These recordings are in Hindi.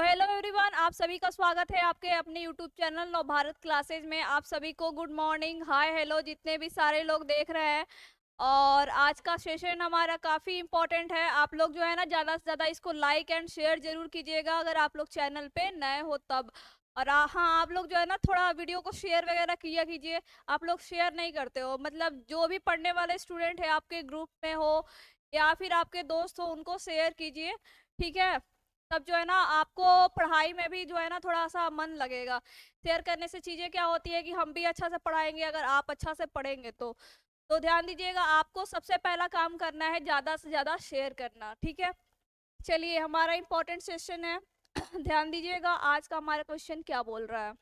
तो हेलो एवरीवन, आप सभी का स्वागत है आपके अपने यूट्यूब चैनल नव भारत क्लासेज में। आप सभी को गुड मॉर्निंग, हाय हेलो जितने भी सारे लोग देख रहे हैं। और आज का सेशन हमारा काफ़ी इम्पोर्टेंट है। आप लोग जो है ना ज़्यादा से ज़्यादा इसको लाइक एंड शेयर जरूर कीजिएगा अगर आप लोग चैनल पे नए हो तब। और हाँ, आप लोग जो है ना थोड़ा वीडियो को शेयर वगैरह किया कीजिए। आप लोग शेयर नहीं करते हो, मतलब जो भी पढ़ने वाले स्टूडेंट है आपके ग्रुप में हो या फिर आपके दोस्त हो उनको शेयर कीजिए, ठीक है। तब जो है ना आपको पढ़ाई में भी जो है ना थोड़ा सा मन लगेगा। शेयर करने से चीज़ें क्या होती है कि हम भी अच्छा से पढ़ाएंगे अगर आप अच्छा से पढ़ेंगे तो ध्यान दीजिएगा, आपको सबसे पहला काम करना है ज़्यादा से ज़्यादा शेयर करना, ठीक है। चलिए, हमारा इंपॉर्टेंट सेशन है। ध्यान दीजिएगा आज का हमारा क्वेश्चन क्या बोल रहा है।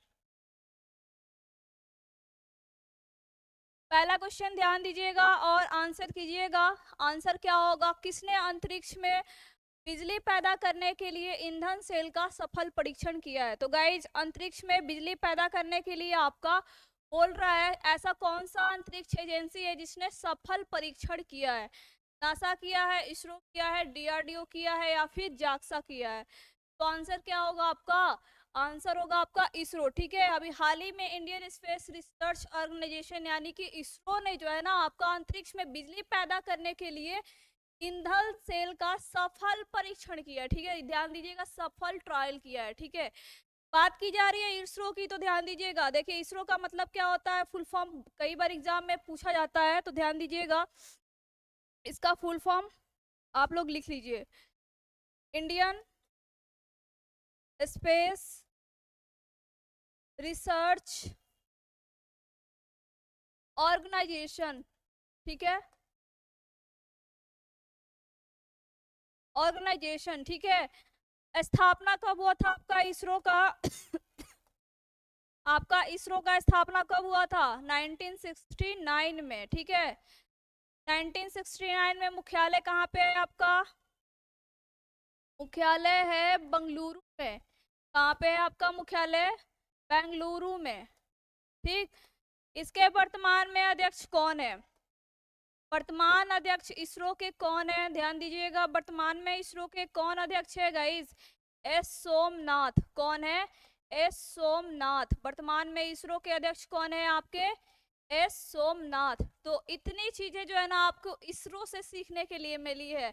पहला क्वेश्चन ध्यान दीजिएगा और आंसर कीजिएगा। आंसर क्या होगा? किसने अंतरिक्ष में बिजली पैदा करने के लिए ईंधन सेल का सफल परीक्षण किया है? तो गाइज, अंतरिक्ष में बिजली पैदा करने के लिए आपका बोल रहा है ऐसा कौन सा अंतरिक्ष एजेंसी है जिसने सफल परीक्षण किया है? नासा किया है, इसरो किया है, डीआरडीओ किया है या फिर जाक्सा किया है? तो आंसर क्या होगा आपका? आंसर होगा आपका इसरो, ठीक है। अभी हाल ही में इंडियन स्पेस रिसर्च ऑर्गेनाइजेशन यानी कि इसरो ने जो है ना आपका अंतरिक्ष में बिजली पैदा करने के लिए ईंधन सेल का सफल परीक्षण किया है, ठीक है। ध्यान दीजिएगा, सफल ट्रायल किया है, ठीक है। बात की जा रही है इसरो की, तो ध्यान दीजिएगा। देखिए, इसरो का मतलब क्या होता है, फुल फॉर्म कई बार एग्जाम में पूछा जाता है, तो ध्यान दीजिएगा इसका फुल फॉर्म आप लोग लिख लीजिए। इंडियन स्पेस रिसर्च ऑर्गेनाइजेशन, ठीक है। ऑर्गेनाइजेशन, ठीक है। स्थापना कब हुआ था आपका इसरो का? आपका इसरो का स्थापना कब हुआ था? 1969 में, ठीक है। 1969 में मुख्यालय कहाँ पे है आपका? मुख्यालय है बंगलुरु में। कहाँ पे है आपका मुख्यालय? बेंगलुरु में, ठीक। इसके वर्तमान में अध्यक्ष कौन है? वर्तमान अध्यक्ष इसरो के कौन है? ध्यान दीजिएगा, वर्तमान में इसरो के कौन अध्यक्ष है गाइस? एस सोमनाथ। कौन है? एस सोमनाथ। वर्तमान में इसरो के अध्यक्ष कौन है आपके? एस सोमनाथ। तो इतनी चीजें जो है ना आपको इसरो से सीखने के लिए मिली है।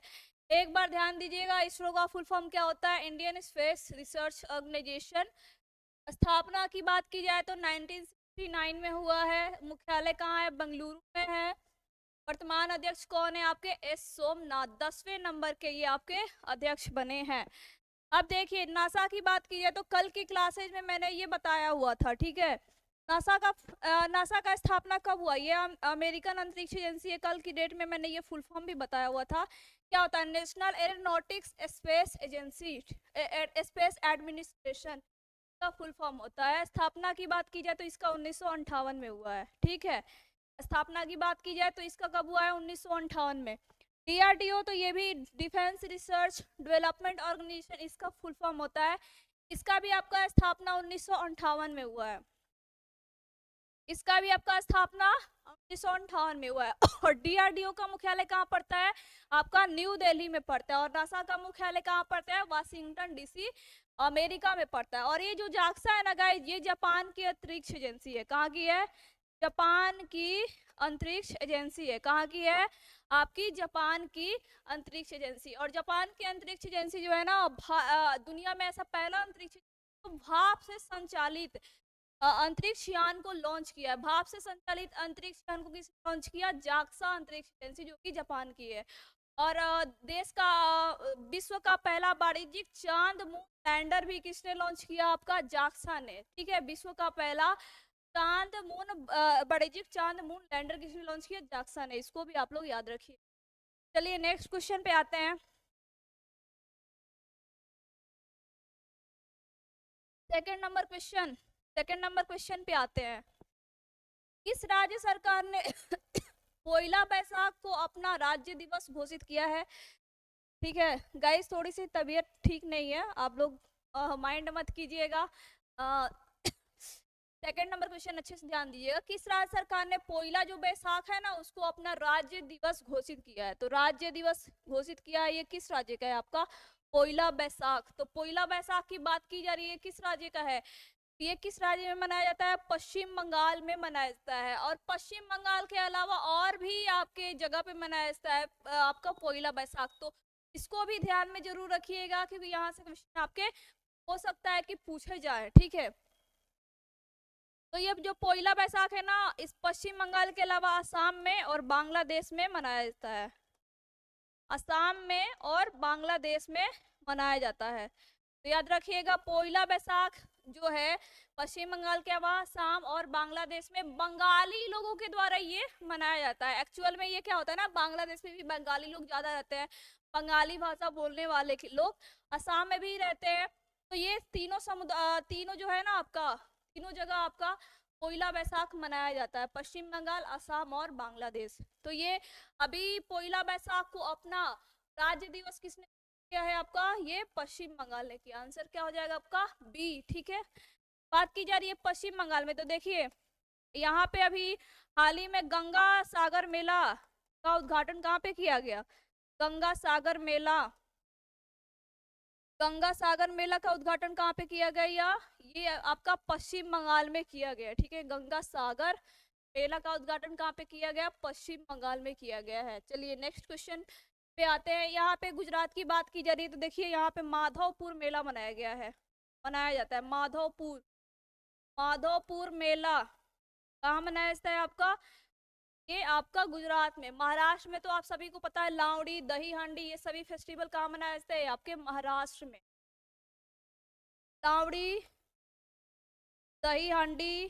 एक बार ध्यान दीजिएगा, इसरो का फुल फॉर्म क्या होता है? Indian space research organisation. स्थापना की बात की जाए तो 1969 में हुआ है। मुख्यालय कहाँ है? बंगलुरु में है। वर्तमान अध्यक्ष कौन है आपके? एस सोमनाथ। 10वें नंबर के ये आपके अध्यक्ष बने हैं। अब देखिए, नासा की बात की जाए तो कल की क्लासेज में मैंने ये बताया हुआ था, ठीक है। नासा का स्थापना कब हुआ? ये अमेरिकन अंतरिक्ष एजेंसी है। कल की डेट में मैंने ये फुल फॉर्म भी बताया हुआ था। क्या होता है? National aeronautics space agency, space administration का फुल फॉर्म होता है। स्थापना की बात की जाए तो इसका 1958 में हुआ है, ठीक है। स्थापना की बात की जाए तो इसका कब हुआ है? 1958 में। डीआरडीओ, तो ये भी डिफेंस रिसर्च डेवलपमेंट ऑर्गेनाइजेशन इसका फुल फॉर्म होता है। इसका भी आपका स्थापना 1958 में हुआ है। इसका भी आपका स्थापना 1958 में हुआ है। और डीआरडीओ का मुख्यालय कहाँ पड़ता है? आपका न्यू दिल्ली में पड़ता है। और नासा का मुख्यालय कहाँ पड़ता है? वाशिंगटन डीसी, अमेरिका में पड़ता है। और ये जो जाक्सा है ना गाइस, ये जापान की अंतरिक्ष एजेंसी है। कहाँ की है? जापान की अंतरिक्ष एजेंसी है। कहाँ की है? आपकी जापान की अंतरिक्ष एजेंसी। और जापान की अंतरिक्ष एजेंसी जो है ना, दुनिया में ऐसा पहला अंतरिक्ष तो भाप से संचालित अंतरिक्ष यान को लॉन्च किया है। भाप से संचालित अंतरिक्ष यान को किसने लॉन्च किया? जाक्सा अंतरिक्ष एजेंसी, जो कि जापान की है। और देश का विश्व का पहला वाणिज्यिक चांद मून लैंडर भी किसने लॉन्च किया? आपका जाक्सा ने, ठीक है। विश्व का पहला चांद मून वाणिज्यिक चांद मून लैंडर किसने लॉन्च किया? जाक्सा ने। इसको भी आप लोग याद रखिए। चलिए नेक्स्ट क्वेश्चन पे आते हैं। सेकंड नंबर क्वेश्चन पे आते हैं। किस राज्य सरकार ने पोइला बैसाख को अपना राज्य दिवस घोषित किया है? ठीक है गाइस, थोड़ी सी तबीयत ठीक नहीं है, आप लोग माइंड मत कीजिएगा। सेकंड नंबर क्वेश्चन अच्छे से ध्यान दीजिएगा। किस राज्य सरकार ने पोइला जो बैसाख है ना उसको अपना राज्य दिवस घोषित किया है? तो राज्य दिवस घोषित किया है, ये किस राज्य का है? आपका पोइला बैसाख। तो पोइला बैसाख की बात की जा रही है, किस राज्य का है? ये किस राज्य में मनाया जाता है? पश्चिम बंगाल में मनाया जाता है। और पश्चिम बंगाल के अलावा और भी आपके जगह पे मनाया जाता है आपका पोइला बैसाख। तो इसको भी ध्यान में जरूर रखिएगा, क्योंकि यहाँ से क्वेश्चन आपके हो सकता है कि पूछे जाए, ठीक है। तो ये जो पोइला बैसाख है ना, इस पश्चिम बंगाल के अलावा असम में और बांग्लादेश में मनाया जाता है। असम में और बांग्लादेश में मनाया जाता है। तो याद रखिएगा, पोइला बैसाख जो है पश्चिम बंगाल के अलावा असम और बांग्लादेश में बंगाली लोगों के द्वारा ये मनाया जाता है। एक्चुअल में ये क्या होता है ना, बांग्लादेश में भी बंगाली लोग ज्यादा रहते हैं, बंगाली भाषा बोलने वाले लोग असम में भी रहते हैं। तो ये तीनों जो है ना आपका, तीनों जगह आपका पोइला बैसाख मनाया जाता है, पश्चिम बंगाल, असम और बांग्लादेश। तो ये अभी पोइला बैसाख को अपना राज्य दिवस किसने किया है आपका? ये पश्चिम बंगाल ने किया। आंसर क्या हो जाएगा आपका? बी, ठीक है। बात की जा रही है पश्चिम बंगाल में, तो देखिए यहाँ पे अभी हाल ही में गंगा सागर मेला का उद्घाटन कहाँ पे किया गया? गंगा सागर मेला, गंगा सागर मेला का उद्घाटन कहाँ पे किया गया? ये आपका पश्चिम बंगाल में किया गया, ठीक है। गंगा सागर मेला का उद्घाटन कहाँ पे किया गया? पश्चिम बंगाल में किया गया है। चलिए नेक्स्ट क्वेश्चन पे आते हैं। यहाँ पे गुजरात की बात की जा रही है, तो देखिए यहाँ पे माधवपुर मेला मनाया गया है, मनाया जाता है माधवपुर। माधवपुर मेला कहाँ मनाया जाता है आपका? ये आपका गुजरात में। महाराष्ट्र में तो आप सभी को पता है लावड़ी, दही हांडी, ये सभी फेस्टिवल कहाँ मनाया जाता है? आपके महाराष्ट्र में। लावड़ी, दही हांडी,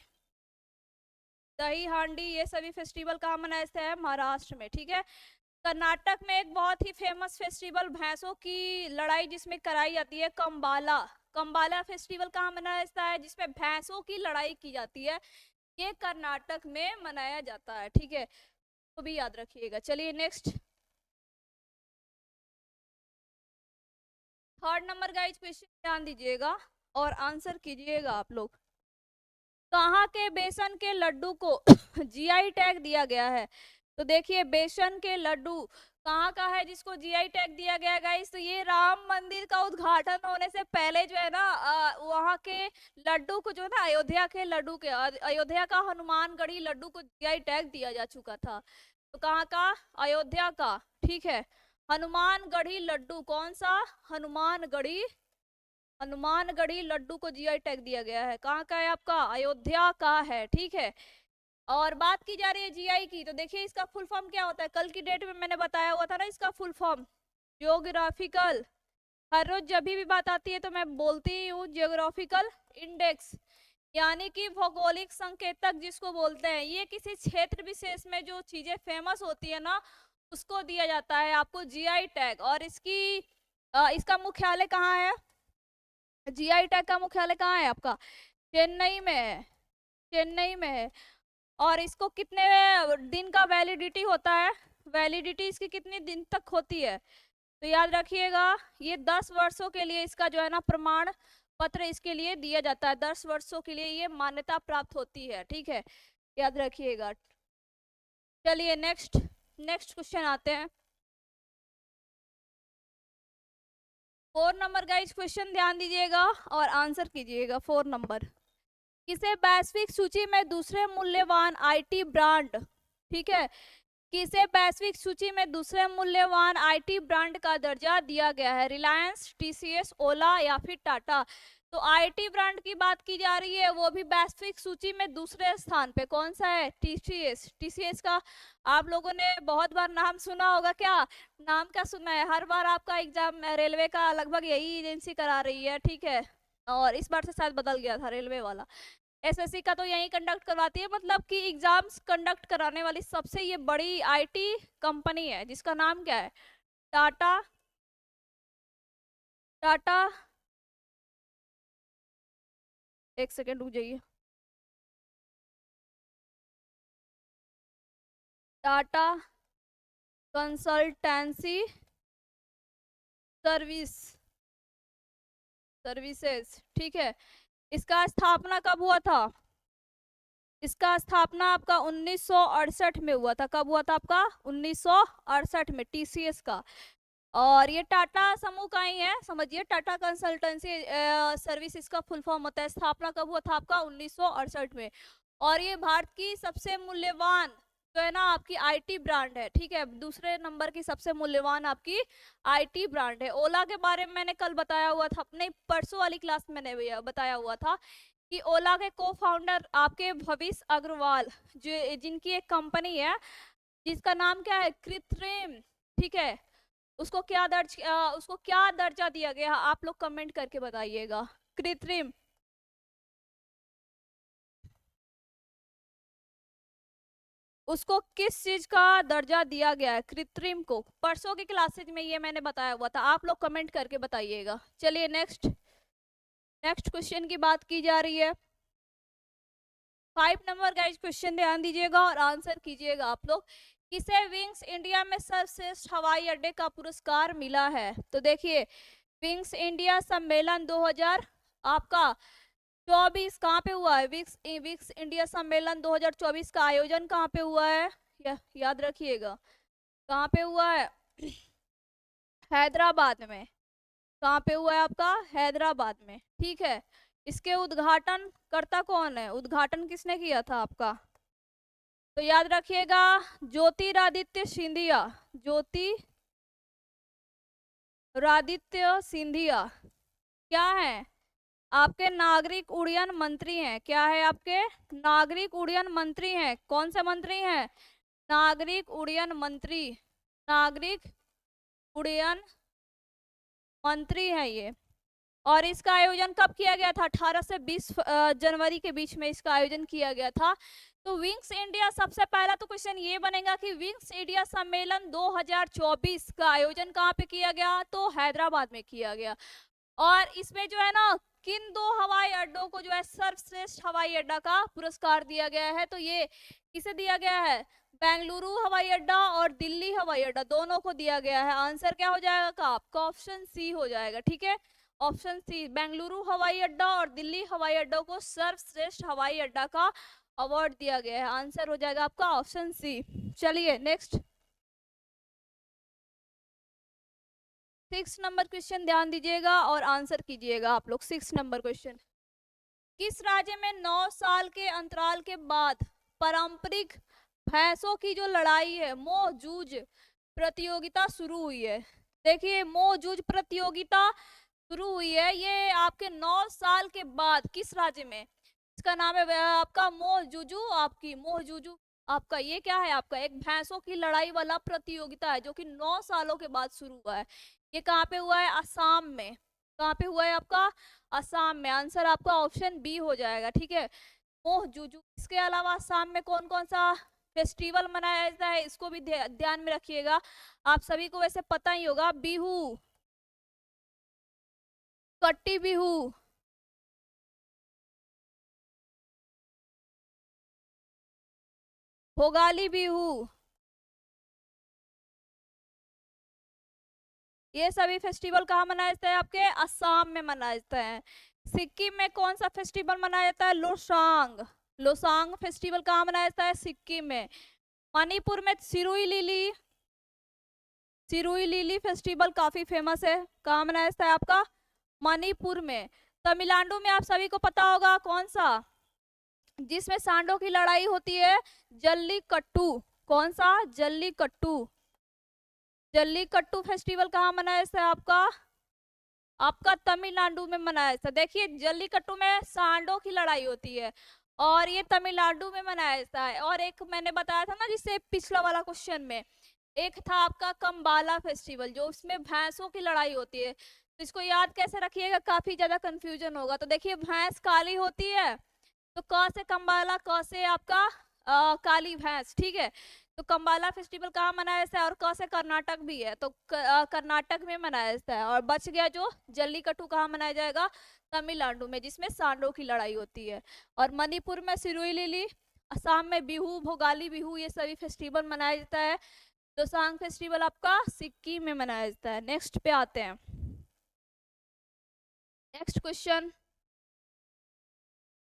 दही हांडी, ये सभी फेस्टिवल कहाँ मनाया जाता है? महाराष्ट्र में, ठीक है। कर्नाटक में एक बहुत ही फेमस फेस्टिवल भैंसों की लड़ाई जिसमें कराई जाती है, कंबाला। कंबाला फेस्टिवल कहाँ मनाया जाता है? जिसमें भैंसों की लड़ाई की जाती है, ये कर्नाटक में मनाया जाता है, ठीक है। तो भी याद रखिएगा। चलिए next, third number guys question ध्यान दीजिएगा और आंसर कीजिएगा आप लोग। कहाँ के बेसन के लड्डू को जीआई टैग दिया गया है? तो देखिए बेसन के लड्डू कहाँ का है जिसको जीआई टैग दिया गया गाइस? तो ये राम मंदिर का उद्घाटन होने से पहले जो है ना वहाँ के लड्डू को, जो है ना अयोध्या के लड्डू के, अयोध्या का हनुमानगढ़ी लड्डू को जीआई टैग दिया जा चुका था। तो कहाँ का? अयोध्या का, ठीक है। हनुमानगढ़ी लड्डू, कौन सा? हनुमानगढ़ी, हनुमानगढ़ी लड्डू को जीआई टैग दिया गया है। कहाँ का है आपका? अयोध्या का है, ठीक है। और बात की जा रही है जीआई की, तो देखिए इसका फुल फॉर्म क्या होता है? कल की डेट में मैंने बताया हुआ था ना इसका फुल फॉर्म, जियोग्राफिकल। हर रोज जब भी बात आती है तो मैं बोलती हूँ जियोग्राफिकल इंडेक्स, यानी कि भौगोलिक संकेतक जिसको बोलते हैं। ये किसी क्षेत्र विशेष में जो चीजें फेमस होती है ना, उसको दिया जाता है आपको जीआई टैग। और इसका मुख्यालय कहाँ है? जीआई टैग का मुख्यालय कहाँ है आपका? चेन्नई में है, चेन्नई में है। और इसको कितने दिन का वैलिडिटी होता है? वैलिडिटी इसकी कितने दिन तक होती है? तो याद रखिएगा, ये 10 वर्षों के लिए इसका जो है ना प्रमाण पत्र इसके लिए दिया जाता है। 10 वर्षों के लिए ये मान्यता प्राप्त होती है, ठीक है, याद रखिएगा। चलिए नेक्स्ट क्वेश्चन आते हैं। 4 नंबर का इस क्वेश्चन ध्यान दीजिएगा और आंसर कीजिएगा। 4 नंबर, किसे वैश्विक सूची में दूसरे मूल्यवान आईटी ब्रांड, ठीक है, किसे वैश्विक सूची में दूसरे मूल्यवान आईटी ब्रांड का दर्जा दिया गया है? रिलायंस, टीसीएस, ओला या फिर टाटा? तो आईटी ब्रांड की बात की जा रही है, वो भी वैश्विक सूची में दूसरे स्थान पे। कौन सा है? टीसीएस। टीसीएस का आप लोगों ने बहुत बार नाम सुना होगा। क्या नाम क्या सुना है? हर बार आपका एग्जाम रेलवे का लगभग यही एजेंसी करा रही है, ठीक है। और इस बार से शायद बदल गया था रेलवे वाला। एसएससी का तो यही कंडक्ट करवाती है, मतलब कि एग्जाम्स कंडक्ट कराने वाली सबसे ये बड़ी आईटी कंपनी है, जिसका नाम क्या है? टाटा, टाटा, एक सेकेंड रुक जाइए। टाटा कंसल्टेंसी सर्विसेज, ठीक है। इसका स्थापना कब हुआ था? इसका स्थापना आपका 1968 में हुआ था। कब हुआ था आपका? 1968 में, टीसीएस का। और ये टाटा समूह का ही है, समझिए। टाटा कंसल्टेंसी सर्विस इसका फुल फॉर्म होता है। स्थापना कब हुआ था आपका? 1968 में। और ये भारत की सबसे मूल्यवान जो है ना आपकी आईटी ब्रांड है, ठीक है। दूसरे नंबर की सबसे मूल्यवान आपकी आईटी ब्रांड है। ओला के बारे में मैंने कल बताया हुआ था, अपने परसों वाली क्लास में मैंने बताया हुआ था कि ओला के को फाउंडर आपके भविष्य अग्रवाल, जो जिनकी एक कंपनी है जिसका नाम क्या है? कृत्रिम, ठीक है। उसको क्या दर्जा दिया गया? आप लोग कमेंट करके बताइएगा। कृत्रिम, उसको किस चीज का दर्जा दिया गया है? कृत्रिम को परसों की क्लासेज में ये मैंने बताया हुआ था, आप लोग कमेंट करके बताइएगा। चलिए नेक्स्ट क्वेश्चन की बात की जा रही है। 5 नंबर का क्वेश्चन ध्यान दीजिएगा और आंसर कीजिएगा आप लोग। किसे विंग्स इंडिया में सर्वश्रेष्ठ हवाई अड्डे का पुरस्कार मिला है? तो देखिए, विंग्स इंडिया सम्मेलन 2000 आपका 24 कहाँ पे हुआ है? विक्स इंडिया सम्मेलन 2024 का आयोजन कहाँ पे हुआ है? याद रखिएगा, कहाँ पे हुआ है? हैदराबाद में। कहाँ पे हुआ है आपका? हैदराबाद में, ठीक है। इसके उद्घाटन करता कौन है? उद्घाटन किसने किया था आपका? तो याद रखिएगा, ज्योतिरादित्य सिंधिया। ज्योतिरादित्य सिंधिया क्या है? आपके नागरिक उड्डयन मंत्री हैं। क्या है? आपके नागरिक उड्डयन मंत्री हैं। कौन से मंत्री हैं? नागरिक उड्डयन मंत्री। नागरिक उड्डयन मंत्री है ये। और इसका आयोजन कब किया गया था? 18 से 20 जनवरी के बीच में इसका आयोजन किया गया था। तो विंग्स इंडिया, सबसे पहला तो क्वेश्चन ये बनेगा कि विंग्स इंडिया सम्मेलन 2024 का आयोजन कहाँ पे किया गया? तो हैदराबाद में किया गया। और इसमें जो है ना, किन दो हवाई अड्डों को जो है सर्वश्रेष्ठ हवाई अड्डा का पुरस्कार दिया गया है? तो ये किसे दिया गया है? बेंगलुरु हवाई अड्डा और दिल्ली हवाई अड्डा, दोनों को दिया गया है। आंसर क्या हो जाएगा आपका? ऑप्शन सी हो जाएगा, ठीक है। ऑप्शन सी, बेंगलुरु हवाई अड्डा और दिल्ली हवाई अड्डा को सर्वश्रेष्ठ हवाई अड्डा का अवार्ड दिया गया है। आंसर हो जाएगा आपका ऑप्शन सी। चलिए नेक्स्ट 6 नंबर क्वेश्चन ध्यान दीजिएगा और आंसर कीजिएगा आप लोग। 6 नंबर क्वेश्चन, किस राज्य में 9 साल के अंतराल के बाद पारंपरिक भैंसों की जो लड़ाई है, मोह जूझ प्रतियोगिता शुरू हुई है? देखिए, मोह जूझ प्रतियोगिता शुरू हुई है ये आपके 9 साल के बाद। किस राज्य में? इसका नाम है आपका मोह जुजू। आपकी मोह जुजू आपका ये क्या है? आपका एक भैंसों की लड़ाई वाला प्रतियोगिता है जो कि 9 सालों के बाद शुरू हुआ है। ये कहाँ पे हुआ है? असम में। कहाँ पे हुआ है आपका? असम में। आंसर आपका ऑप्शन बी हो जाएगा, ठीक है। मोह जुजू। इसके अलावा असम में कौन कौन सा फेस्टिवल मनाया जाता है, इसको भी ध्यान में रखिएगा। आप सभी को वैसे पता ही होगा, बिहू, कट्टी बिहू, भोगाली बिहू, ये सभी फेस्टिवल कहाँ मनाया जाता है? आपके असम में मनाया जाता है। सिक्किम में कौन सा फेस्टिवल मनाया जाता है? लोसांग। लोसांग फेस्टिवल कहाँ मनाया जाता है? सिक्किम में। मणिपुर में Shirui lily, Shirui lily festival काफी फेमस है। कहाँ मनाया जाता है आपका? मणिपुर में। तमिलनाडु में आप सभी को पता होगा कौन सा, जिसमें सांडों की लड़ाई होती है? जल्लीकट्टू। कौन सा? जल्लीकट्टू। जल्लीकट्टू फेस्टिवल कहाँ मनाया जाता है आपका? आपका तमिलनाडु में मनाया जाता है। देखिए, जल्लीकट्टू में सांडों की लड़ाई होती है और ये तमिलनाडु में मनाया जाता है। और एक मैंने बताया था ना, जिससे पिछला वाला क्वेश्चन में एक था आपका कंबाला फेस्टिवल, जो उसमें भैंसों की लड़ाई होती है। तो इसको याद कैसे रखिएगा? काफी ज्यादा कंफ्यूजन होगा। तो देखिए, भैंस काली होती है, तो क से कंबाला, क से आपका काली भैंस, ठीक है। तो कंबाला फेस्टिवल कहाँ मनाया जाता है? और क से कर्नाटक भी है, तो कर्नाटक में मनाया जाता है। और बच गया जो जल्लीकट्टू, कहाँ मनाया जाएगा? तमिलनाडु में, जिसमें सांडों की लड़ाई होती है। और मणिपुर में सिरुई लिली, असम में बिहू, भोगाली बिहू, ये सभी फेस्टिवल मनाया जाता है। दोसांग फेस्टिवल आपका सिक्किम में मनाया जाता है। नेक्स्ट पे आते हैं। नेक्स्ट क्वेश्चन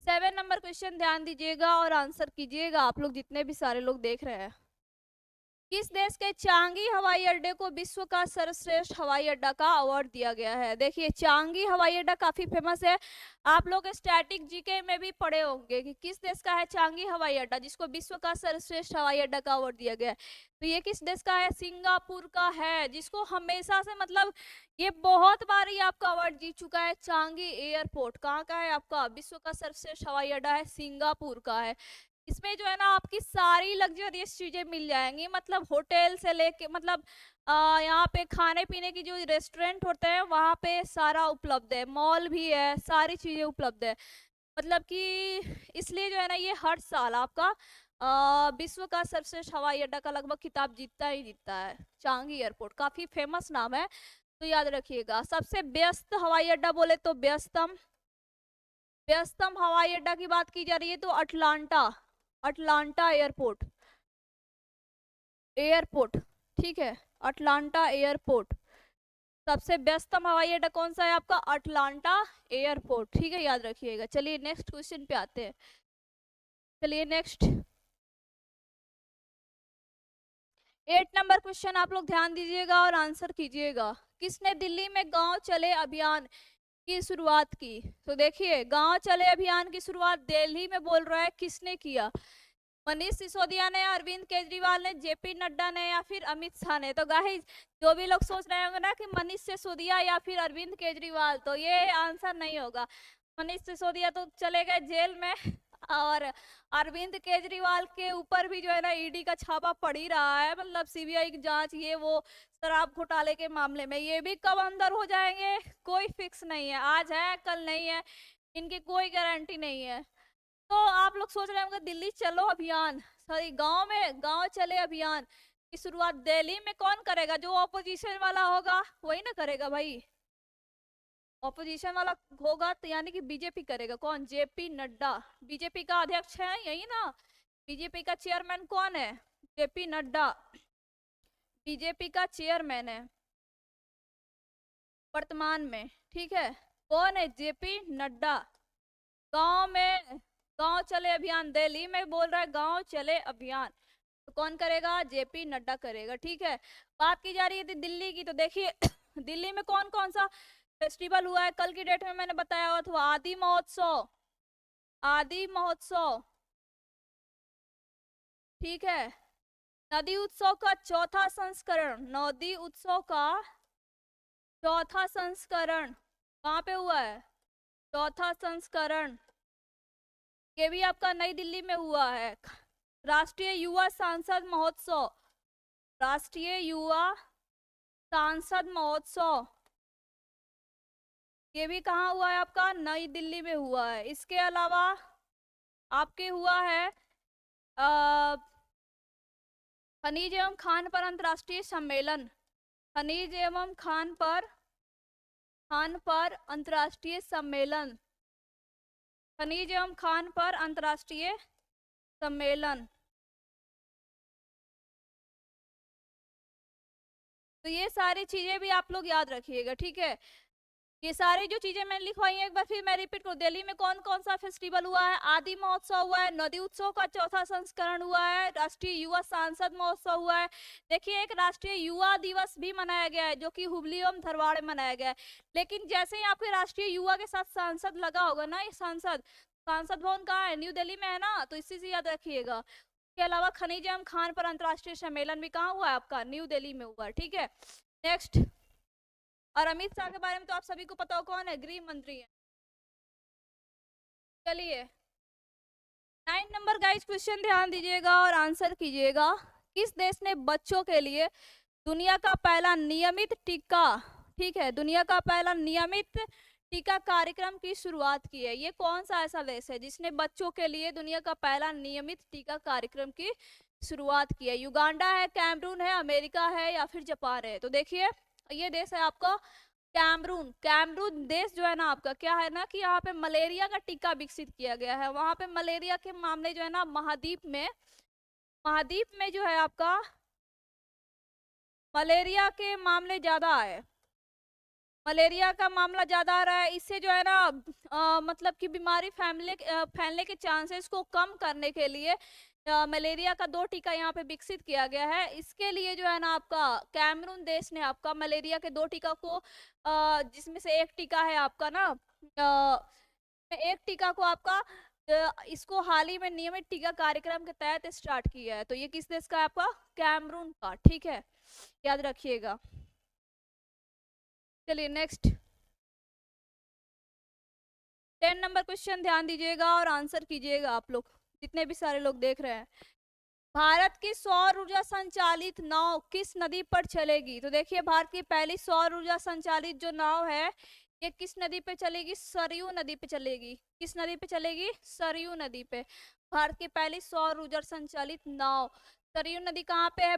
7 नंबर क्वेश्चन ध्यान दीजिएगा और आंसर कीजिएगा आप लोग, जितने भी सारे लोग देख रहे हैं। किस देश के चांगी हवाई अड्डे को विश्व का सर्वश्रेष्ठ हवाई अड्डा का अवार्ड दिया गया है? देखिए चांगी हवाई अड्डा काफी फेमस है, आप लोग स्टैटिक जीके में भी पढ़े होंगे कि किस देश का है चांगी हवाई अड्डा जिसको विश्व का सर्वश्रेष्ठ हवाई अड्डा का अवार्ड दिया गया है। तो ये किस देश का है? सिंगापुर का है, जिसको हमेशा से मतलब ये बहुत बार ही आपका अवार्ड जीत चुका है। चांगी एयरपोर्ट कहाँ का है आपका? विश्व का सर्वश्रेष्ठ हवाई अड्डा है, सिंगापुर का है। इसमें जो है ना आपकी सारी लग्जरियस चीजें मिल जाएंगी, मतलब होटल से लेके मतलब यहाँ पे खाने पीने की जो रेस्टोरेंट होते हैं वहाँ पे सारा उपलब्ध है, मॉल भी है, सारी चीजें उपलब्ध है। मतलब कि इसलिए जो है ना ये हर साल आपका विश्व का सर्वश्रेष्ठ हवाई अड्डा का लगभग खिताब जीतता ही जीतता है। चांगी एयरपोर्ट काफी फेमस नाम है, तो याद रखिएगा। सबसे व्यस्त हवाई अड्डा बोले तो व्यस्तम हवाई अड्डा की बात की जा रही है तो अटलांटा एयरपोर्ट, ठीक है, अटलांटा एयरपोर्ट। सबसे व्यस्तम हवाई अड्डा कौन सा है आपका? अटलांटा एयरपोर्ट, ठीक है, याद रखिएगा। चलिए नेक्स्ट क्वेश्चन पे आते हैं। चलिए नेक्स्ट 8 नंबर क्वेश्चन आप लोग ध्यान दीजिएगा और आंसर कीजिएगा। किसने दिल्ली में गांव चले अभियान की शुरुआत की? तो देखिए गांव चले अभियान की शुरुआत दिल्ली में बोल रहा है, किसने किया? मनीष सिसोदिया ने, अरविंद केजरीवाल ने, जेपी नड्डा ने या फिर अमित शाह ने? तो गाइस जो भी लोग सोच रहे होंगे ना कि मनीष सिसोदिया या फिर अरविंद केजरीवाल, तो ये आंसर नहीं होगा। मनीष सिसोदिया तो चले गए जेल में और अरविंद केजरीवाल के ऊपर भी जो है ना ईडी का छापा पड़ ही रहा है, मतलब सीबीआई की जांच, ये वो शराब घोटाले के मामले में। ये भी कब अंदर हो जाएंगे कोई फिक्स नहीं है, आज है कल नहीं है, इनकी कोई गारंटी नहीं है। तो आप लोग सोच रहे होंगे दिल्ली चलो अभियान, सॉरी गांव चले अभियान की शुरुआत दिल्ली में कौन करेगा? जो ऑपोजिशन वाला होगा वही ना करेगा भाई। ऑपोजिशन वाला होगा तो यानी कि बीजेपी करेगा। कौन? जेपी नड्डा, बीजेपी का अध्यक्ष है यही ना। बीजेपी का चेयरमैन कौन है? जेपी नड्डा, बीजेपी का चेयरमैन है वर्तमान में, ठीक है। कौन है? जेपी नड्डा। गांव चले अभियान, दिल्ली में बोल रहा है गांव चले अभियान, तो कौन करेगा? जेपी नड्डा करेगा, ठीक है। बात की जा रही है दिल्ली की, तो देखिए दिल्ली में कौन कौन सा फेस्टिवल हुआ है कल की डेट में? मैंने बताया हुआ था आदि महोत्सव, ठीक है। नदी उत्सव का चौथा संस्करण कहाँ पे हुआ है? चौथा संस्करण ये भी आपका नई दिल्ली में हुआ है। राष्ट्रीय युवा सांसद महोत्सव ये भी कहाँ हुआ है आपका? नई दिल्ली में हुआ है। इसके अलावा आपके हुआ है खनिज एवं खान पर अंतर्राष्ट्रीय सम्मेलन, खनिज एवं खान पर अंतर्राष्ट्रीय सम्मेलन, खनिज एवं खान पर अंतर्राष्ट्रीय सम्मेलन। तो ये सारी चीजें भी आप लोग याद रखिएगा, ठीक है। ये सारी जो चीजें मैंने लिखवाई हैं एक बार फिर मैं रिपीट करूं। दिल्ली में कौन कौन सा फेस्टिवल हुआ है? आदि महोत्सव हुआ है, नदी उत्सव का चौथा संस्करण हुआ है, राष्ट्रीय युवा सांसद महोत्सव हुआ है। देखिए एक राष्ट्रीय युवा दिवस भी मनाया गया है जो कि हुबली एवं धारवाड़ में मनाया गया है। लेकिन जैसे ही आपके राष्ट्रीय युवा के साथ सांसद लगा होगा ना, ये सांसद भवन कहाँ है? न्यू दिल्ली में है ना, तो इसी से याद रखिएगा। इसके अलावा खनिज एवं खान पर अंतर्राष्ट्रीय सम्मेलन भी कहाँ हुआ है आपका? न्यू दिल्ली में हुआ है, ठीक है। नेक्स्ट, और अमित शाह के बारे में तो आप सभी को पता हो, कौन है? गृह मंत्री है। चलिए 9 नंबर गाइस क्वेश्चन ध्यान दीजिएगा और आंसर कीजिएगा। किस देश ने बच्चों के लिए दुनिया का पहला नियमित टीका, ठीक है, दुनिया का पहला नियमित टीका कार्यक्रम की शुरुआत की है? ये कौन सा ऐसा देश है जिसने बच्चों के लिए दुनिया का पहला नियमित टीका कार्यक्रम की शुरुआत की है? युगांडा है, कैमरून है, अमेरिका है या फिर जापान है? तो देखिए ये देश है आपका कैमरून देश जो है ना आपका, क्या है ना कि यहाँ पे मलेरिया का टीका विकसित किया गया है। वहां पे मलेरिया के मामले जो है ना महाद्वीप में जो है आपका मलेरिया के मामले ज्यादा है, मलेरिया का मामला ज्यादा आ रहा है। इससे जो है ना मतलब कि बीमारी फैलने के चांसेस को कम करने के लिए मलेरिया का 2 टीका यहाँ पे विकसित किया गया है। इसके लिए जो है ना आपका कैमरून देश ने आपका मलेरिया के 2 टीका को जिसमें से एक टीका है आपका ना एक टीका को आपका इसको हाल ही में नियमित टीका कार्यक्रम के तहत स्टार्ट किया है। तो ये किस देश का है आपका? कैमरून का, ठीक है, याद रखिएगा। चलिए नेक्स्ट 10 नंबर क्वेश्चन ध्यान दीजिएगा और आंसर कीजिएगा आप लोग, जितने भी सारे लोग देख रहे हैं। भारत की सौर ऊर्जा संचालित नाव किस नदी पर चलेगी? तो देखिए भारत की पहली सौर ऊर्जा संचालित जो नाव है ये किस नदी पे चलेगी? सरयू नदी पे चलेगी। किस नदी पे चलेगी? सरयू नदी पे। भारत की पहली सौर ऊर्जा संचालित नाव। सरयू नदी कहाँ पे है?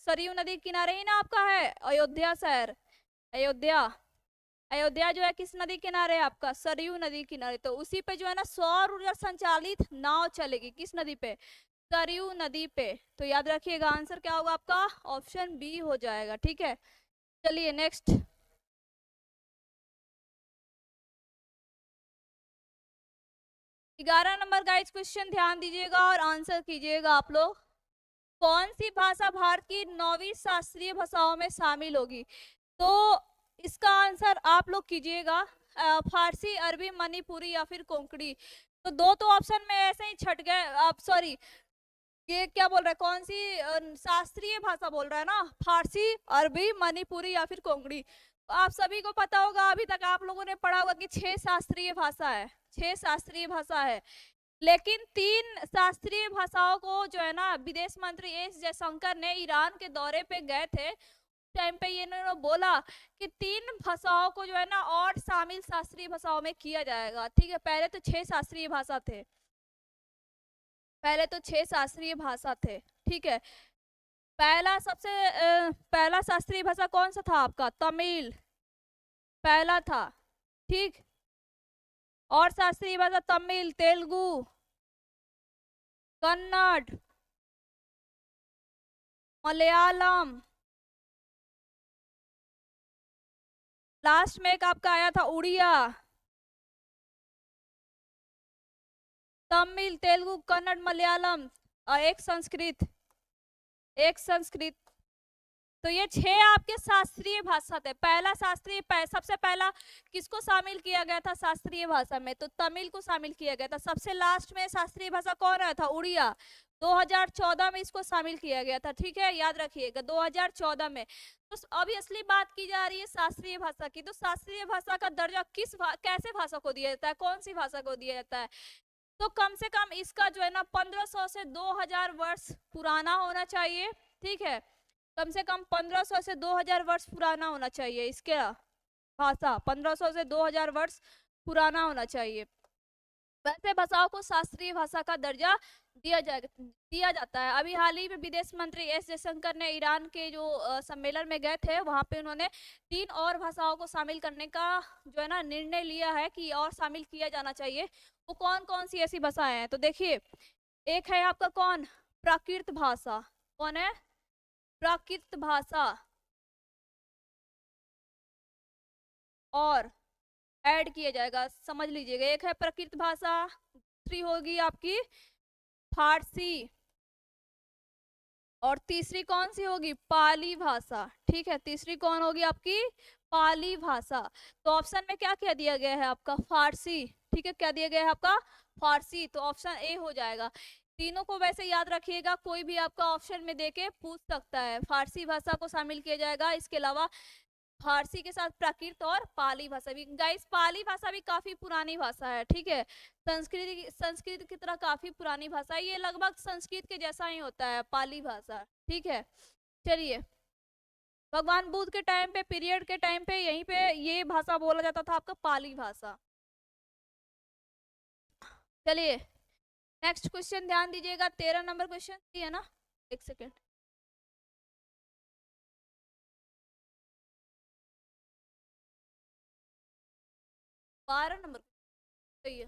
सरयू नदी किनारे ही ना आपका है अयोध्या शहर। अयोध्या, अयोध्या जो है किस नदी किनारे है आपका? सरयू नदी किनारे। तो उसी पे जो है ना सौर ऊर्जा संचालित नाव चलेगी। किस नदी पे? सरयू नदी पे। तो याद रखिएगा आंसर क्या होगा आपका? ऑप्शन बी हो जाएगा, ठीक है। चलिए नेक्स्ट 11 नंबर का इस क्वेश्चन ध्यान दीजिएगा और आंसर कीजिएगा आप लोग। कौन सी भाषा भारत की 9वीं शास्त्रीय भाषाओं में शामिल होगी? तो इसका आंसर आप लोग कीजिएगा फारसी, अरबी, मणिपुरी या फिर कोंकणी। तो दो तो ऑप्शन में ऐसे ही छट गए आप, सॉरी ये क्या बोल रहा है, कौन सी शास्त्रीय भाषा बोल रहा है ना? फारसी, अरबी, मणिपुरी या फिर कोंकणी। तो आप सभी को पता होगा, अभी तक आप लोगों ने पढ़ा होगा कि 6 शास्त्रीय भाषा है, 6 शास्त्रीय भाषा है। लेकिन 3 शास्त्रीय भाषाओं को जो है ना विदेश मंत्री एस जयशंकर ने ईरान के दौरे पे गए थे, टाइम पे ये इन्होंने बोला कि 3 भाषाओं को जो है ना और शामिल शास्त्रीय भाषाओं में किया जाएगा, ठीक है। पहले तो 6 शास्त्रीय भाषा थे, पहले तो 6 शास्त्रीय भाषा थे, ठीक है। पहला शास्त्रीय भाषा कौन सा था आपका? तमिल पहला था, ठीक। और शास्त्रीय भाषा तमिल, तेलुगु, कन्नड़, मलयालम, लास्ट में एक आपका आया था उड़िया। तमिल, तेलुगु, कन्नड़, मलयालम और एक संस्कृत, एक संस्कृत। तो ये 6 आपके शास्त्रीय भाषा थे। पहला शास्त्रीय सबसे पहला किसको शामिल किया गया था शास्त्रीय भाषा में? तो तमिल को शामिल किया गया था। सबसे लास्ट में शास्त्रीय भाषा कौन आया था? उड़िया। 2014 में इसको शामिल किया गया था, ठीक है, याद रखिएगा 2014 में। तो अभी असली बात की जा रही है शास्त्रीय भाषा की। तो शास्त्रीय भाषा का दर्जा कैसे भाषा को दिया जाता है, कौन सी भाषा को दिया जाता है? तो कम से कम इसका जो है ना 1500 से 2000 वर्ष पुराना होना चाहिए, ठीक है। कम से कम 1500 से 2000 वर्ष पुराना होना चाहिए इसका भाषा, 1500 से 2000 वर्ष पुराना होना चाहिए। वैसे भाषाओं को शास्त्रीय भाषा का दर्जा दिया जाता है। अभी हाल ही में विदेश मंत्री एस जयशंकर ने ईरान के जो सम्मेलन में गए थे, वहां पे उन्होंने 3 और भाषाओं को शामिल करने का जो है ना निर्णय लिया है कि और शामिल किया जाना चाहिए। वो कौन कौन सी ऐसी भाषाएं हैं? तो देखिए एक है आपका कौन? प्राकृत भाषा। कौन है? प्राकृत भाषा। और ऐड किया जाएगा, समझ लीजिएगा। एक है प्राकृत भाषा, दूसरी होगी आपकी फारसी, और तीसरी कौन सी होगी? पाली भाषा, ठीक है। तीसरी कौन होगी आपकी? पाली भाषा। तो ऑप्शन में क्या क्या दिया गया है आपका? फारसी, ठीक है। क्या दिया गया है आपका? फारसी। तो ऑप्शन ए हो जाएगा। तीनों को वैसे याद रखिएगा, कोई भी आपका ऑप्शन में देके पूछ सकता है। फारसी भाषा को शामिल किया जाएगा, इसके अलावा फारसी के साथ प्राकृत और पाली भाषा भी। गाइस पाली भाषा भी काफी पुरानी भाषा है, ठीक है। संस्कृत की तरह काफी पुरानी भाषा है, ये लगभग संस्कृत के जैसा ही होता है पाली भाषा, ठीक है। चलिए भगवान बुद्ध के टाइम पे, पीरियड के टाइम पे यहीं पे ये भाषा बोला जाता था आपका पाली भाषा। चलिए नेक्स्ट क्वेश्चन ध्यान दीजिएगा, 13 नंबर क्वेश्चन है ना, एक सेकेंड। 12 नंबर सही है।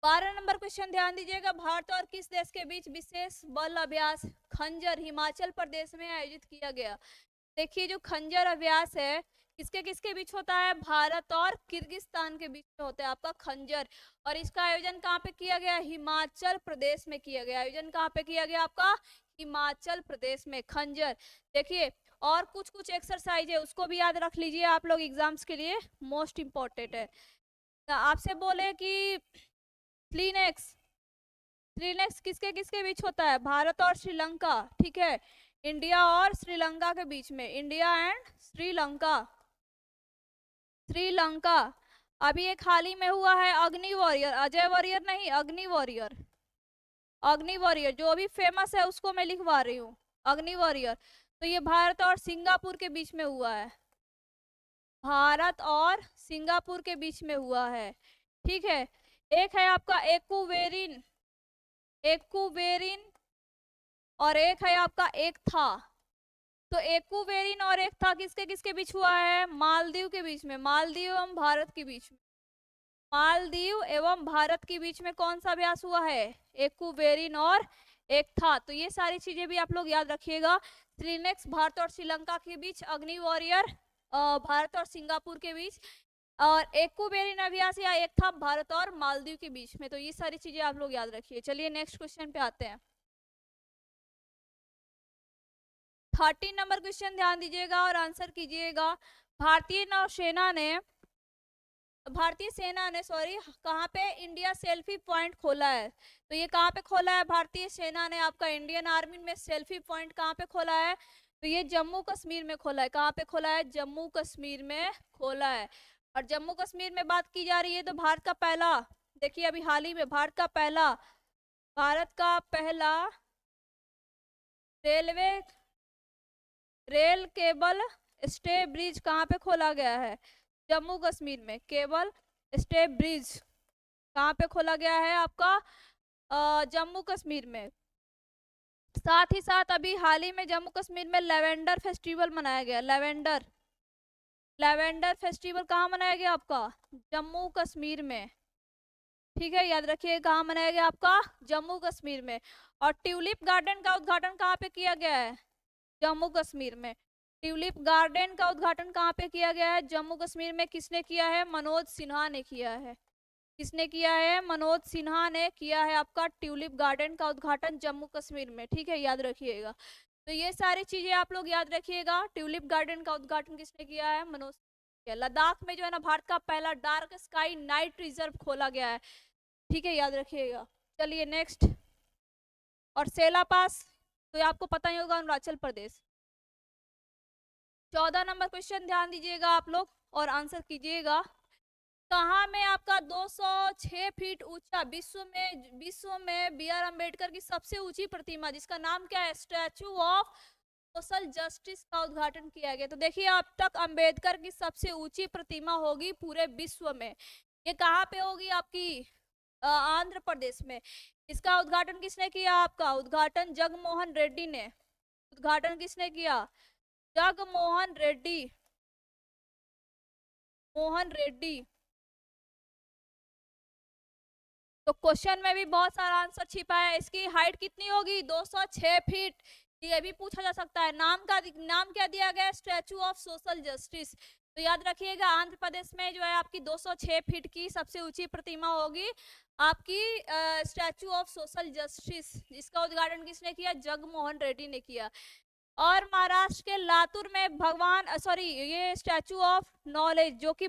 12 नंबर क्वेश्चन ध्यान दीजिएगा, भारत और किस देश के बीच विशेष बल अभ्यास खंजर हिमाचल प्रदेश में आयोजित किया गया? देखिए जो खंजर अभ्यास है किसके किसके बीच होता है? भारत और किर्गिस्तान के बीच में होता है आपका खंजर। और इसका आयोजन कहाँ पे किया गया? हिमाचल प्रदेश में किया गया। आयोजन कहाँ पे किया गया आपका? हिमाचल प्रदेश में, खंजर। देखिए और कुछ कुछ एक्सरसाइज है उसको भी याद रख लीजिए आप लोग, एग्जाम्स के लिए मोस्ट इंपॉर्टेंट है। आपसे बोले कि क्लीनेक्स, क्लीनेक्स किसके किसके बीच होता है? भारत और श्रीलंका, ठीक है, इंडिया और श्रीलंका के बीच में, इंडिया एंड श्रीलंका, श्रीलंका। अभी एक हाल ही में हुआ है अग्नि वॉरियर, अजय वॉरियर नहीं, अग्नि वॉरियर, अग्नि वॉरियर जो अभी फेमस है उसको मैं लिखवा रही हूँ, अग्नि वॉरियर। तो ये भारत और सिंगापुर के बीच में हुआ है, भारत और सिंगापुर के बीच में हुआ है, ठीक है। एक है आपका एक्वेरिन, एक्वेरिन, और एक है आपका एक था। तो एक्वेरिन और एक था किसके किसके बीच हुआ है? मालदीव के बीच में, मालदीव एवं भारत के बीच में, मालदीव एवं भारत के बीच में कौन सा अभ्यास हुआ है? एक्वेरिन और एक था। तो ये सारी चीजें भी आप लोग याद रखिएगा। क्लीनेक्स भारत और श्रीलंका के बीच, अग्नि वॉरियर भारत और सिंगापुर के बीच, और एक्वेरिन अभ्यास या एक था भारत और मालदीव के बीच में। तो ये सारी चीजें आप लोग याद रखिए। चलिए नेक्स्ट क्वेश्चन पे आते हैं। 13 नंबर क्वेश्चन ध्यान दीजिएगा और आंसर कीजिएगा। भारतीय सेना ने सॉरी कहाँ पे इंडिया सेल्फी पॉइंट खोला है? तो ये कहाँ पे खोला है? भारतीय सेना ने आपका इंडियन आर्मी में सेल्फी पॉइंट कहाँ पे खोला है? तो ये जम्मू कश्मीर में खोला है। कहाँ पे खोला है? जम्मू कश्मीर में खोला है। और जम्मू कश्मीर में बात की जा रही है तो भारत का पहला, देखिए अभी हाल ही में भारत का पहला रेल केबल स्टे ब्रिज कहाँ पे खोला गया है? जम्मू कश्मीर में। केबल स्टे ब्रिज कहाँ पे खोला गया है आपका? जम्मू कश्मीर में। साथ ही साथ अभी हाल ही में जम्मू कश्मीर में लेवेंडर फेस्टिवल मनाया गया। लेवेंडर फेस्टिवल कहाँ मनाया गया आपका? जम्मू कश्मीर में, ठीक है, याद रखिए कहाँ मनाया गया आपका? जम्मू कश्मीर में। और ट्यूलिप गार्डन का उद्घाटन कहाँ पे किया गया है? जम्मू कश्मीर में। ट्यूलिप गार्डन का उद्घाटन कहाँ पे किया गया है? जम्मू कश्मीर में। किसने किया है? मनोज सिन्हा ने किया है। किसने किया है? मनोज सिन्हा ने किया है आपका ट्यूलिप गार्डन का उद्घाटन जम्मू कश्मीर में, ठीक है, याद रखिएगा। तो ये सारी चीजें आप लोग याद रखिएगा। ट्यूलिप गार्डन का उद्घाटन किसने किया है? मनोज। लद्दाख में जो है ना भारत का पहला डार्क स्काई नाइट रिजर्व खोला गया है, ठीक है, याद रखिएगा। चलिए नेक्स्ट। और सेला पास तो आपको पता ही होगा, अरुणाचल प्रदेश। 14 नंबर क्वेश्चन ध्यान दीजिएगा आप लोग और आंसर कीजिएगा। कहाँ में आपका 206 फीट ऊंचा विश्व में बी आर अम्बेडकर की सबसे ऊंची प्रतिमा, जिसका नाम क्या है? स्टैचू ऑफ सोशल जस्टिस का उद्घाटन किया गया। तो देखिए अब तक अम्बेडकर की सबसे ऊंची प्रतिमा होगी पूरे विश्व में। ये कहाँ पे होगी? आपकी आंध्र प्रदेश में। इसका उद्घाटन किसने किया? आपका उद्घाटन जगमोहन रेड्डी ने। उद्घाटन किसने किया? जगमोहन रेड्डी, मोहन रेड्डी। तो क्वेश्चन में भी बहुत सारा आंसर छिपा है। इसकी हाइट कितनी होगी? 206 फीट। ये भी पूछा जा सकता है। नाम क्या दिया गया? Statue of social justice. तो याद रखिएगा आंध्र प्रदेश में जो है आपकी 206 फीट की सबसे ऊंची प्रतिमा होगी आपकी स्टैचू ऑफ सोशल जस्टिस, जिसका उद्घाटन किसने किया? जगमोहन रेड्डी ने किया। और महाराष्ट्र के लातूर में ये स्टैचू ऑफ नॉलेज जो कि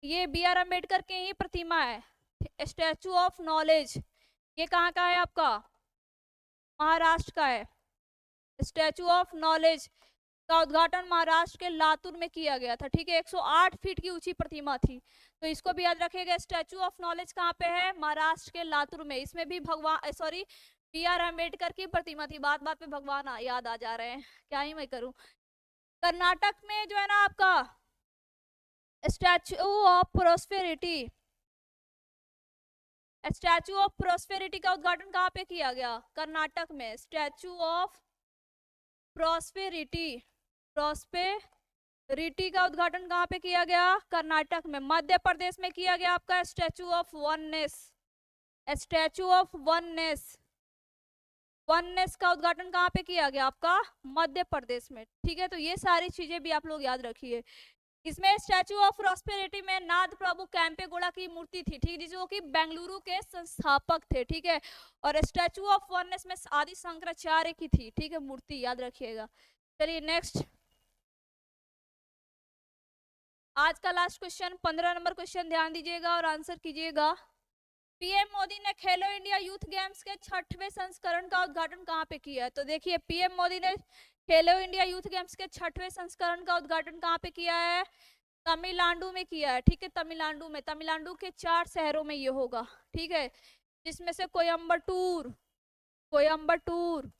ये बी आर अम्बेडकर की ही प्रतिमा है। स्टैचू ऑफ नॉलेज ये कहाँ का है आपका? महाराष्ट्र का है। स्टैचू ऑफ नॉलेज का उद्घाटन महाराष्ट्र के लातूर में किया गया था, ठीक है। 108 फीट की ऊंची प्रतिमा थी, तो इसको भी याद रखिएगा। स्टैचू ऑफ नॉलेज कहाँ पे है? महाराष्ट्र के लातूर में। इसमें भी बी आर अम्बेडकर की प्रतिमा थी। बात बात पे भगवान याद आ जा रहे हैं, क्या ही मैं करूं। कर्नाटक में जो है ना आपका statue of prosperity, statue of prosperity का उद्घाटन कहाँ पे किया गया? कर्नाटक में। स्टैचू ऑफ प्रोस्पेरिटी का उद्घाटन कहाँ पे किया गया? कर्नाटक में। मध्य प्रदेश में किया गया आपका statue of oneness, statue of oneness. Oneness का उद्घाटन कहाँ पे किया गया? आपका मध्य प्रदेश में। ठीक है, तो ये सारी चीजें भी आप लोग याद रखिए। इसमें स्टैचू ऑफ प्रॉस्पेरिटी में नाथ प्रभु कैंपेगौड़ा की मूर्ति थी, ठीक है, जो कि बेंगलुरु के संस्थापक थे। ठीक है, और स्टैचू ऑफ वननेस में आदि शंकराचार्य की थी। ठीक है, मूर्ति याद रखिएगा। चलिए नेक्स्ट, आज का लास्ट क्वेश्चन 15 नंबर क्वेश्चन, ध्यान दीजिएगा और आंसर कीजिएगा। पीएम मोदी ने खेलो इंडिया यूथ गेम्स के 6वें संस्करण का उद्घाटन कहाँ पे किया है? तो देखिए, पीएम मोदी ने खेलो इंडिया यूथ गेम्स के 6वें संस्करण का उद्घाटन कहाँ पे किया है? तमिलनाडु में किया है। ठीक है, तमिलनाडु में, तमिलनाडु के 4 शहरों में ये होगा। ठीक है, जिसमें से कोयम्बटूर, कोयम्बटूर,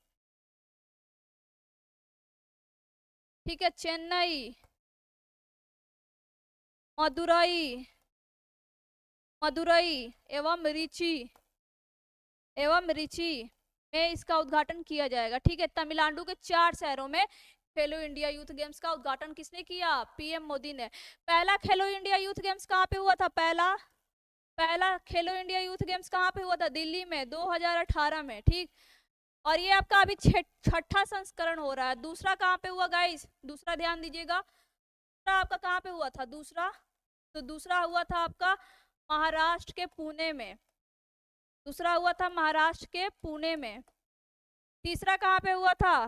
ठीक है, चेन्नई, मदुरई, मदुरई एवं रिची में इसका उद्घाटन किया जाएगा। ठीक है, तमिलनाडु के 4 शहरों में खेलो इंडिया यूथ गेम्स का उद्घाटन किसने किया? पीएम मोदी ने। पहला खेलो इंडिया यूथ गेम्स कहाँ पे हुआ था? पहला खेलो इंडिया यूथ गेम्स कहाँ पे हुआ था? दिल्ली में 2018 में। ठीक, और ये आपका अभी 6ठा संस्करण हो रहा है। दूसरा कहाँ पे हुआ गाइस? दूसरा ध्यान दीजिएगा, दूसरा आपका कहाँ पे हुआ था? दूसरा, तो दूसरा हुआ था आपका महाराष्ट्र के पुणे में। दूसरा हुआ था महाराष्ट्र के पुणे में। तीसरा कहाँ पे हुआ था?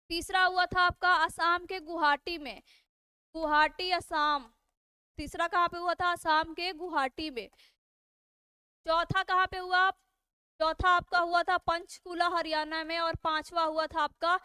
तीसरा हुआ था आपका असम के गुवाहाटी में, गुवाहाटी असम। तीसरा कहाँ पे हुआ था? असम के गुवाहाटी में। चौथा कहाँ पे हुआ? चौथा आपका हुआ था पंचकुला हरियाणा में, और पांचवा हुआ था आपका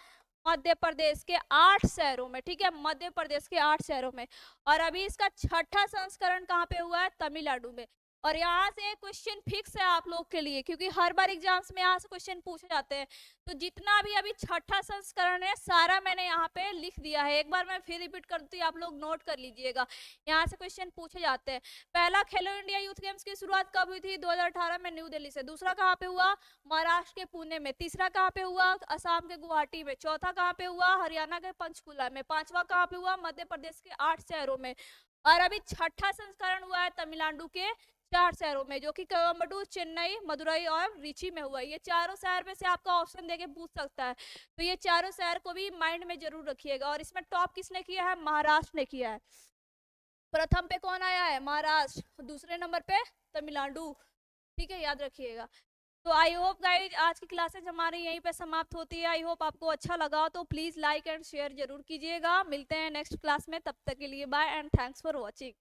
मध्य प्रदेश के 8 शहरों में। ठीक है, मध्य प्रदेश के 8 शहरों में। और अभी इसका 6ठा संस्करण कहाँ पे हुआ है? तमिलनाडु में। और यहाँ से क्वेश्चन फिक्स है आप लोग के लिए, क्योंकि हर बार एग्जाम्स में यहाँ से क्वेश्चन पूछे जाते हैं। तो जितना भी अभी 6ठा संस्करण है सारा मैंने यहाँ पे लिख दिया है। एक बार मैं फिर रिपीट करती हूँ, आप लोग नोट कर लीजिएगा, यहाँ से क्वेश्चन पूछे जाते हैं। पहला खेलो इंडिया यूथ गेम्स की शुरुआत कब हुई थी? 2018 में न्यू दिल्ली से। दूसरा कहाँ पे हुआ? महाराष्ट्र के पुणे में। तीसरा कहाँ पे हुआ? असम के गुवाहाटी में। चौथा कहाँ पे हुआ? हरियाणा के पंचकुला में। पांचवा कहाँ पे हुआ? मध्य प्रदेश के 8 शहरों में। और अभी 6ठा संस्करण हुआ है तमिलनाडु के 4 शहरों में, जो कि कोयम्बटूर, चेन्नई, मदुरई और रिची में हुआ है। ये चारों शहर में से आपका ऑप्शन देके पूछ सकता है, तो ये चारों शहर को भी माइंड में जरूर रखिएगा। और इसमें टॉप किसने किया है? महाराष्ट्र ने किया है। प्रथम पे कौन आया है? महाराष्ट्र। दूसरे नंबर पे तमिलनाडु। ठीक है, याद रखिएगा। तो आई होप गाइज आज की क्लासेज हमारी यहीं पे समाप्त होती है। आई होप आपको अच्छा लगा, तो प्लीज लाइक एंड शेयर जरूर कीजिएगा। मिलते हैं नेक्स्ट क्लास में, तब तक के लिए bye and thanks for watching.